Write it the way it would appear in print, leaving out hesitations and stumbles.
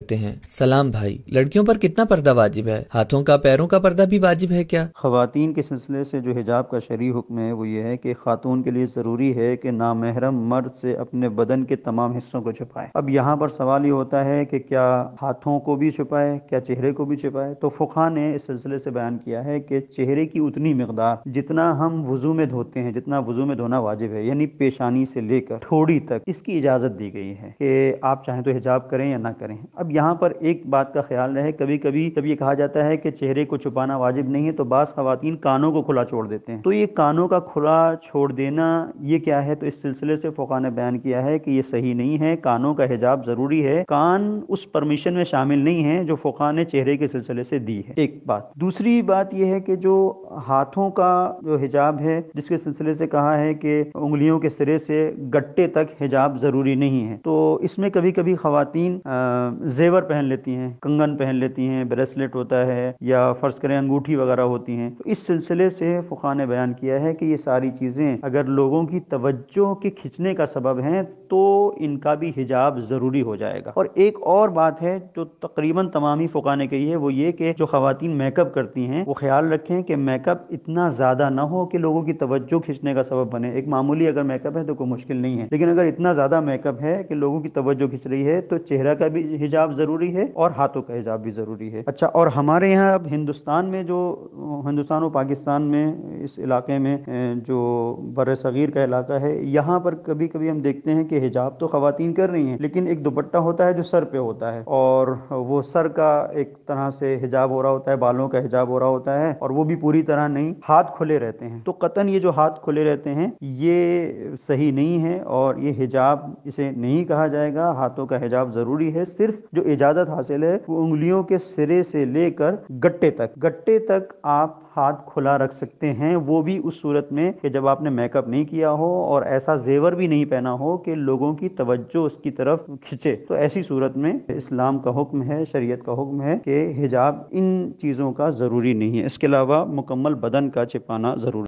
کرتے ہیں۔ سلام بھائی، لڑکیوں پر کتنا پردہ واجب ہے؟ ہاتھوں کا پیروں کا پردہ بھی واجب ہے کیا؟ خواتین کے سلسلے سے جو حجاب کا شرعی حکم ہے وہ یہ ہے کہ خاتون کے لیے ضروری ہے کہ نامحرم مرد سے اپنے بدن کے تمام حصوں کو چھپائے۔ اب یہاں پر سوال یہ ہوتا ہے کہ کیا ہاتھوں کو بھی چھپائے، کیا چہرے کو بھی چھپائے؟ تو فقہا نے اس سلسلے سے بیان کیا ہے کہ چہرے کی اتنی مقدار جتنا ہم وضو میں دھوتے ہیں، جتنا وضو میں دھونا واجب ہے، یعنی پیشانی سے لے کر ٹھوڑی تک، اس کی اجازت دی گئی ہے کہ آپ چاہیں تو حجاب کریں یا نہ کریں۔ اب یہاں پر ایک بات کا خیال رہے، کبھی کبھی جب یہ کہا جاتا ہے کہ چہرے کو چھپانا واجب نہیں ہے تو بعض خواتین کانوں کو کھلا چھوڑ دیتے ہیں، تو یہ کانوں کا کھلا چھوڑ دینا یہ کیا ہے؟ تو اس سلسلے سے فقہا نے بیان کیا ہے کہ یہ صحیح نہیں ہے، کانوں کا حجاب ضروری ہے، کان اس پرمیشن میں شامل نہیں ہے جو فقہا نے چہرے کے سلسلے سے دی ہے۔ ایک بات، دوسری بات یہ ہے کہ جو ہاتھوں کا جو حجاب ہے، جس کے سلسلے سے کہا ہے کہ انگلیوں کے سرے سے گٹے تک حجاب ضروری نہیں ہے، تو اس میں کبھی کبھی خواتین زیور پہن لیتی ہیں، کنگن پہن لیتی ہیں، بریسلٹ ہوتا ہے، یا فرض کریں انگوٹھی وغیرہ ہوتی ہیں، تو اس سلسلے سے فقہا نے بیان کیا ہے کہ یہ ساری چیزیں اگر لوگوں کی توجہ کے کھنچنے کا سبب ہیں تو ان کا بھی حجاب ضروری ہو جائے گا۔ اور ایک اور بات ہے جو تقریباً تمام ہی فقہا نے کہی ہے، وہ یہ کہ جو خواتین میک اپ کرتی ہیں وہ خیال رکھیں کہ میک اپ اتنا زیادہ نہ ہو کہ لوگوں کی توجہ کھنچنے کا سبب بنے۔ ایک معمولی اگر میک اپ ہے تو کوئی مشکل نہیں ہے، لیکن اگر اتنا زیادہ میک اپ ہے کہ لوگوں کی توجہ کھنچ رہی ہے تو چہرہ کا بھی حجاب ضروری ہے اور ہاتھوں کا حجاب بھی ضروری ہے۔ اچھا، اور ہمارے یہاں اب ہندوستان میں جو ہندوستان و پاکستان میں اس علاقے میں جو بر صغیر کا علاقہ ہے، یہاں پر کبھی کبھی ہم دیکھتے ہیں کہ حجاب تو خواتین کر رہی ہیں، لیکن ایک دوپٹہ ہوتا ہے جو سر پہ ہوتا ہے، اور وہ سر کا ایک طرح سے حجاب ہو رہا ہوتا ہے، بالوں کا حجاب ہو رہا ہوتا ہے، اور وہ بھی پوری طرح نہیں، ہاتھ کھلے رہتے ہیں۔ تو قطعاً یہ جو ہاتھ کھلے رہتے ہیں یہ صحیح نہیں ہے، اور یہ حجاب اسے نہیں کہا جائے گا۔ ہاتھوں کا حجاب ضروری ہے، صرف جو اجازت حاصل ہے وہ انگلیوں کے سرے سے لے کر گٹے تک آپ ہاتھ کھلا رکھ سکتے ہیں، وہ بھی اس صورت میں کہ جب آپ نے میک اپ نہیں کیا ہو اور ایسا زیور بھی نہیں پہنا ہو کہ لوگوں کی توجہ اس کی طرف کھنچے، تو ایسی صورت میں اسلام کا حکم ہے، شریعت کا حکم ہے کہ حجاب ان چیزوں کا ضروری نہیں ہے، اس کے علاوہ مکمل بدن کا چھپانا ضروری